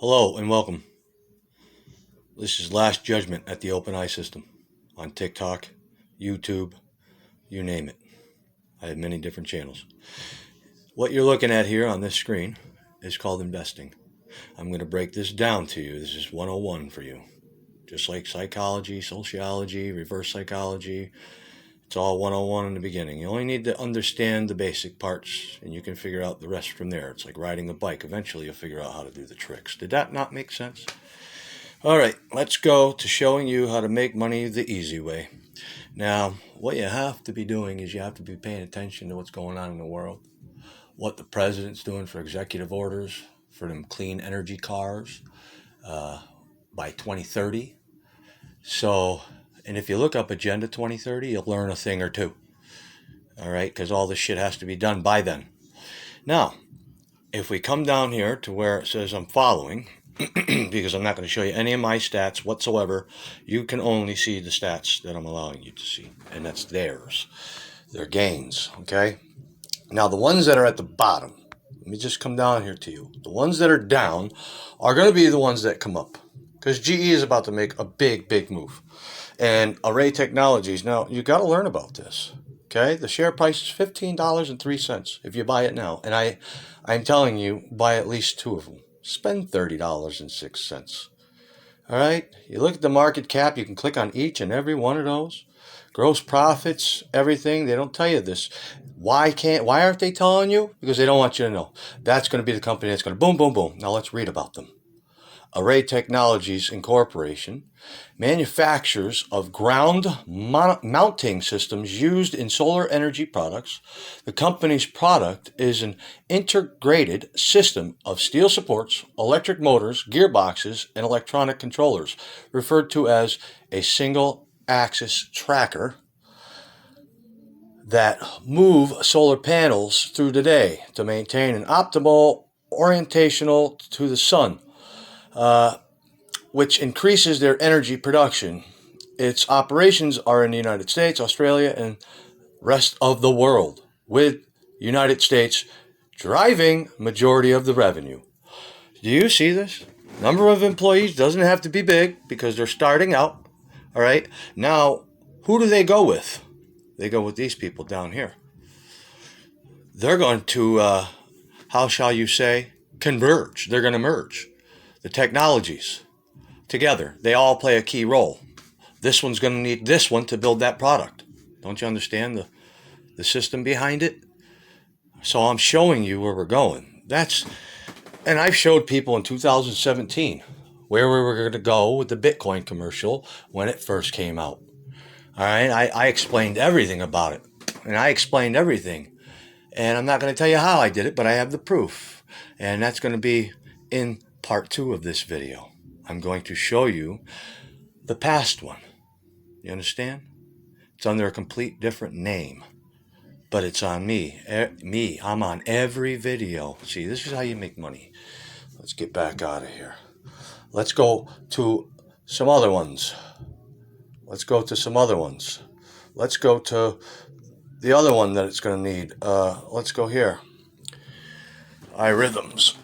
Hello and welcome. This is Last Judgment at the Open Eye System on TikTok, YouTube, you name it. I have many different channels. What you're looking at here on this screen is called investing. I'm going to break this down to you. This is 101 for you. Just like psychology, sociology, reverse psychology. It's all 101 in the beginning. You only need to understand the basic parts and you can figure out the rest from there. It's like riding a bike. Eventually you'll figure out how to do the tricks. Did that not make sense? All right, let's go to showing you how to make money the easy way. Now, what you have to be doing is you have to be paying attention to what's going on in the world, what the president's doing for executive orders for them clean energy cars by 2030. And if you look up Agenda 2030, you'll learn a thing or two. All right, because all this shit has to be done by then. Now, if we come down here to where it says I'm following, because I'm not going to show you any of my stats whatsoever. You can only see the stats that I'm allowing you to see, and that's theirs, their gains, okay? Now, the ones that are at the bottom, let me just come down here to you. The ones that are down are going to be the ones that come up, because GE is about to make a big move. And Array Technologies, now, you got to learn about this, okay? The share price is $15.03 if you buy it now, and I'm telling you, buy at least two of them. Spend $30.06. All right. You look at the market cap. You can click on each and every one of those. Gross profits, everything. They don't tell you this. Why aren't they telling you? Because they don't want you to know. That's going to be the company that's going to boom, boom, boom. Now let's read about them. Array Technologies Incorporation, manufacturers of ground mounting systems used in solar energy products. The company's product is an integrated system of steel supports, electric motors, gearboxes, and electronic controllers, referred to as a single-axis tracker that move solar panels through the day to maintain an optimal orientational to the sun. Which increases their energy production. Its operations are in the United States, Australia, and rest of the world, with United States driving majority of the revenue. Do you see this? Number of employees doesn't have to be big because they're starting out. All right. Now, who do they go with? They go with these people down here. They're going to, how shall you say, converge. They're going to merge the technologies together. They all play a key role. This one's going to need this one to build that product. Don't you understand the system behind it? So I'm showing you where we're going. And I've showed people in 2017 where we were going to go with the Bitcoin commercial when it first came out. All right, I explained everything about it, and I explained everything. And I'm not going to tell you how I did it, but I have the proof. And that's going to be in part 2 of this video. I'm going to show you the past one. You understand? It's under a complete different name, but it's on me. I'm on every video. See, this is how you make money. Let's get back out of here. Let's go to some other ones. Let's go to the other one that it's going to need. Let's go here. iRhythms.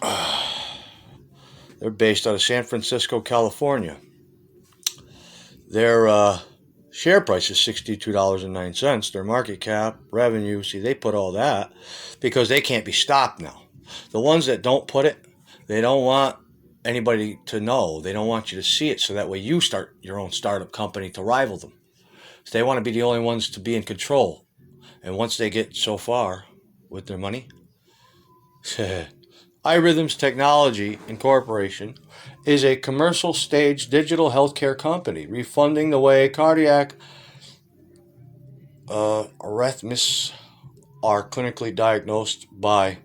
They're based out of San Francisco, California. Their share price is $62.09. Their market cap, revenue, see, they put all that because they can't be stopped now. The ones that don't put it, they don't want anybody to know. They don't want you to see it so that way you start your own startup company to rival them. So they want to be the only ones to be in control. And once they get so far with their money, iRhythms Technology Incorporation is a commercial stage digital healthcare company refunding the way cardiac arrhythmias are clinically diagnosed by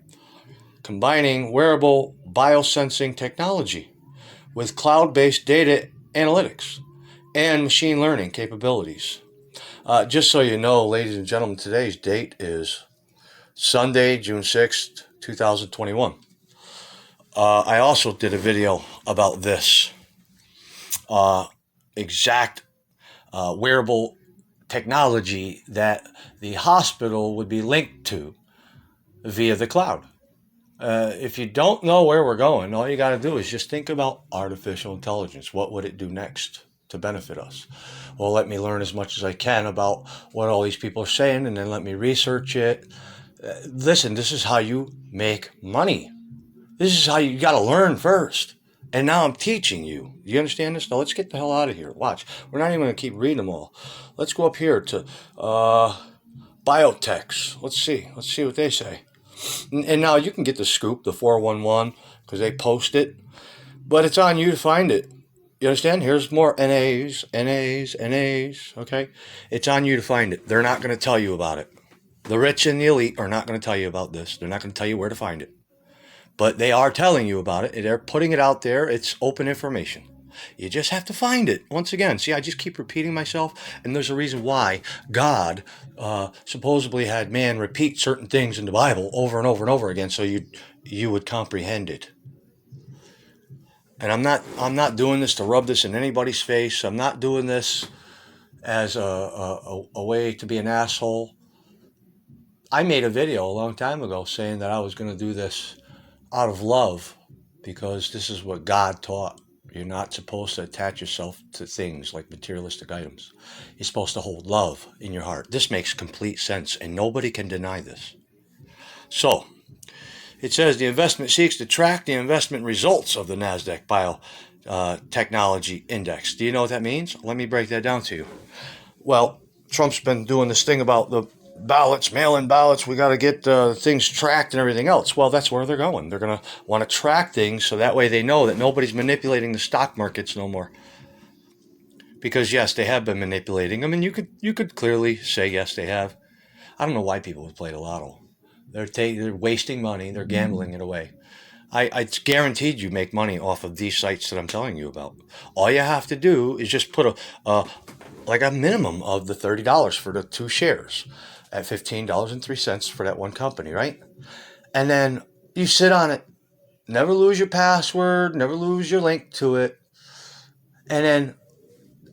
combining wearable biosensing technology with cloud-based data analytics and machine learning capabilities. Just so you know, ladies and gentlemen, today's date is Sunday, June 6th, 2021. I also did a video about this exact wearable technology that the hospital would be linked to via the cloud. If you don't know where we're going, all you got to do is just think about artificial intelligence. What would it do next to benefit us? Well, let me learn as much as I can about what all these people are saying, and then let me research it. Listen, this is how you make money. This is how you got to learn first. And now I'm teaching you. You understand this? Now let's get the hell out of here. Watch. We're not even going to keep reading them all. Let's go up here to Biotechs. Let's see. Let's see what they say. And now you can get the scoop, the 411, because they post it. But it's on you to find it. You understand? Here's more NAs, NAs, NAs. Okay? It's on you to find it. They're not going to tell you about it. The rich and the elite are not going to tell you about this. They're not going to tell you where to find it. But they are telling you about it. They're putting it out there. It's open information. You just have to find it. Once again, see, I just keep repeating myself, and there's a reason why God supposedly had man repeat certain things in the Bible over and over and over again, so you would comprehend it. And I'm not doing this to rub this in anybody's face. I'm not doing this as a way to be an asshole. I made a video a long time ago saying that I was going to do this out of love, because this is what God taught. You're not supposed to attach yourself to things like materialistic items. You're supposed to hold love in your heart. This makes complete sense, and nobody can deny this. So, it says the investment seeks to track the investment results of the NASDAQ Biotechnology Index. Do you know what that means? Let me break that down to you. Well, Trump's been doing this thing about the ballots, mail-in ballots. We got to get things tracked and everything else. Well, that's where they're going. They're going to want to track things so that way they know that nobody's manipulating the stock markets no more. Because yes, they have been manipulating them, and you could clearly say yes, they have. I don't know why people would play the lotto. They're wasting money. They're gambling it away. It's guaranteed you make money off of these sites that I'm telling you about. All you have to do is just put a minimum of the $30 for the 2 shares at $15.03 for that one company, right? And then you sit on it. Never lose your password. Never lose your link to it. And then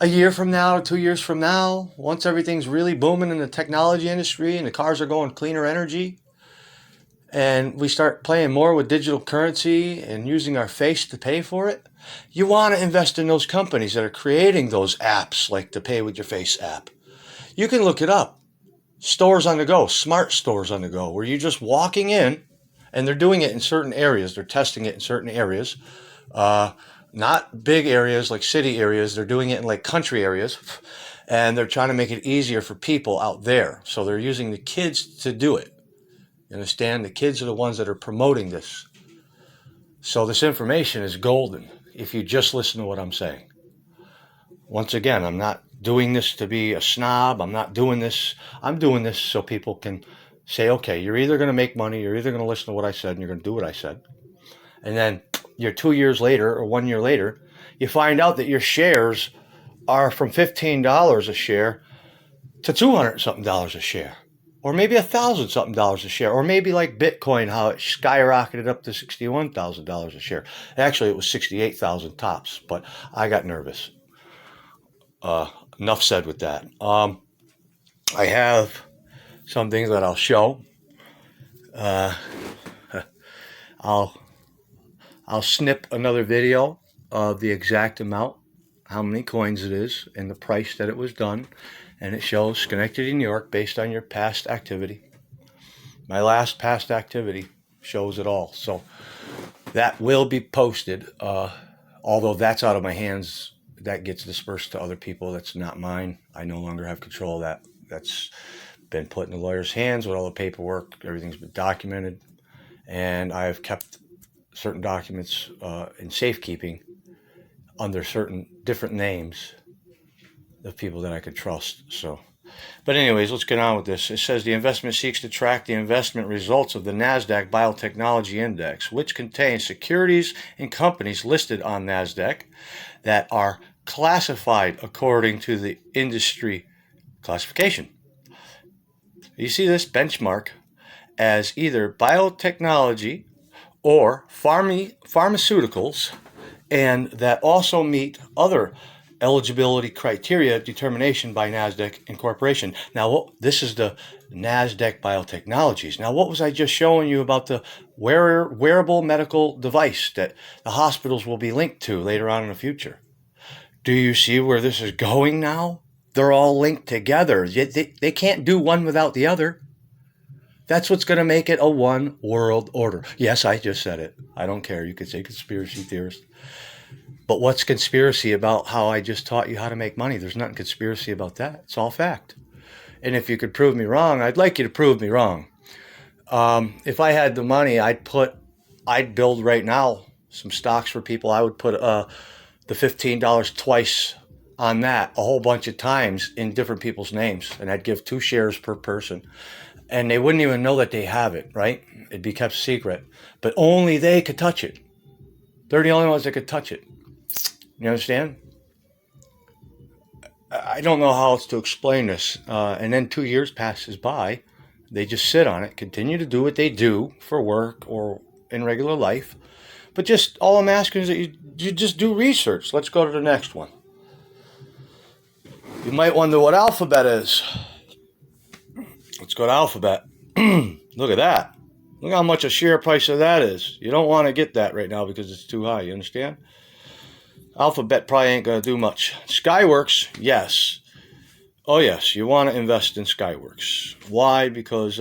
a year from now, 2 years from now, once everything's really booming in the technology industry and the cars are going cleaner energy, and we start playing more with digital currency and using our face to pay for it, you want to invest in those companies that are creating those apps like the Pay with Your Face app. You can look it up. Stores on the go, smart stores on the go, where you're just walking in, and they're doing it in certain areas. They're testing it in certain areas. Not big areas like city areas. They're doing it in like country areas. And they're trying to make it easier for people out there. So they're using the kids to do it. You understand? The kids are the ones that are promoting this. So this information is golden if you just listen to what I'm saying. Once again, I'm not doing this to be a snob. I'm not doing this. I'm doing this so people can say, okay, you're either going to make money, you're either going to listen to what I said, and you're going to do what I said. And then you're 2 years later or 1 year later, you find out that your shares are from $15 a share to $200 something a share. Or maybe $1,000 something a share. Or maybe like Bitcoin, how it skyrocketed up to $61,000 a share. Actually, it was 68,000 tops, but I got nervous. Enough said with that. I have some things that I'll show. I'll snip another video of the exact amount, how many coins it is, and the price that it was done. And it shows Schenectady, New York, based on your past activity. My last past activity shows it all. So that will be posted. Although that's out of my hands, that gets dispersed to other people. That's not mine. I no longer have control of that. That's been put in the lawyer's hands with all the paperwork. Everything's been documented. And I've kept certain documents in safekeeping under certain different names of people that I could trust. So, but anyways, let's get on with this. It says the investment seeks to track the investment results of the NASDAQ Biotechnology Index, which contains securities and companies listed on NASDAQ that are classified according to the industry classification. You see this benchmark as either biotechnology or pharmaceuticals, and that also meet other eligibility criteria determination by NASDAQ Incorporation. Now, this is the NASDAQ Biotechnologies. Now, what was I just showing you about the wearable medical device that the hospitals will be linked to later on in the future? Do you see where this is going now? They're all linked together. They can't do one without the other. That's what's going to make it a one world order. Yes, I just said it. I don't care. You could say conspiracy theorist. But what's conspiracy about how I just taught you how to make money? There's nothing conspiracy about that. It's all fact. And if you could prove me wrong, I'd like you to prove me wrong. If I had the money, I'd build right now some stocks for people. I would put the $15 twice on that a whole bunch of times in different people's names. And I'd give 2 shares per person. And they wouldn't even know that they have it, right? It'd be kept secret. But only they could touch it. They're the only ones that could touch it. You understand? I don't know how else to explain this. And then 2 years passes by. They just sit on it, continue to do what they do for work or in regular life. But just all I'm asking is that you just do research. Let's go to the next one. You might wonder what Alphabet is. Let's go to Alphabet. Look at that. Look how much a share price of that is. You don't want to get that right now because it's too high. You understand? Alphabet probably ain't going to do much. Skyworks, yes. Oh, yes. You want to invest in Skyworks. Why? Because,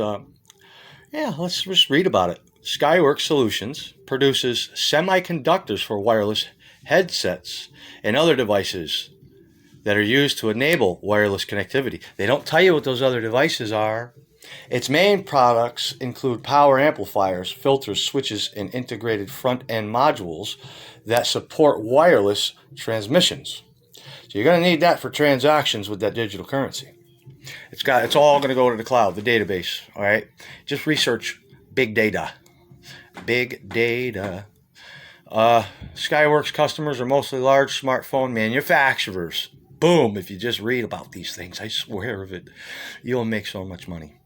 let's just read about it. Skyworks Solutions produces semiconductors for wireless headsets and other devices that are used to enable wireless connectivity. They don't tell you what those other devices are. Its main products include power amplifiers, filters, switches, and integrated front-end modules that support wireless transmissions. So you're going to need that for transactions with that digital currency. It's all going to go to the cloud, the database, all right? Just research big data. Big data. Skyworks customers are mostly large smartphone manufacturers. Boom, if you just read about these things, I swear of it, you'll make so much money.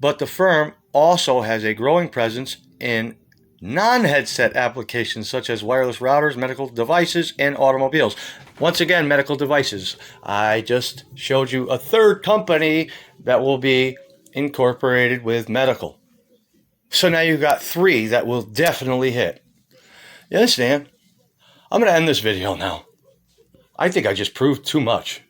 But the firm also has a growing presence in non-headset applications such as wireless routers, medical devices, and automobiles. Once again, medical devices. I just showed you a third company that will be incorporated with medical. So now you've got 3 that will definitely hit. You understand? I'm going to end this video now. I think I just proved too much.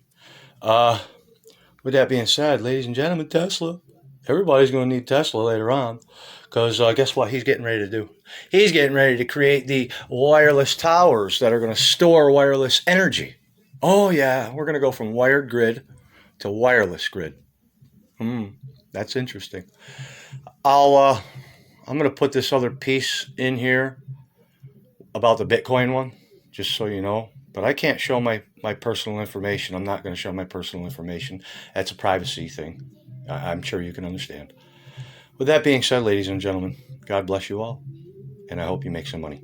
With that being said, ladies and gentlemen, Tesla. Everybody's going to need Tesla later on. Because guess what he's getting ready to do? He's getting ready to create the wireless towers that are going to store wireless energy. Oh, yeah. We're going to go from wired grid to wireless grid. That's interesting. I'm going to put this other piece in here about the Bitcoin one, just so you know. But I can't show my personal information. I'm not going to show my personal information. That's a privacy thing. I'm sure you can understand. With that being said, ladies and gentlemen, God bless you all, and I hope you make some money.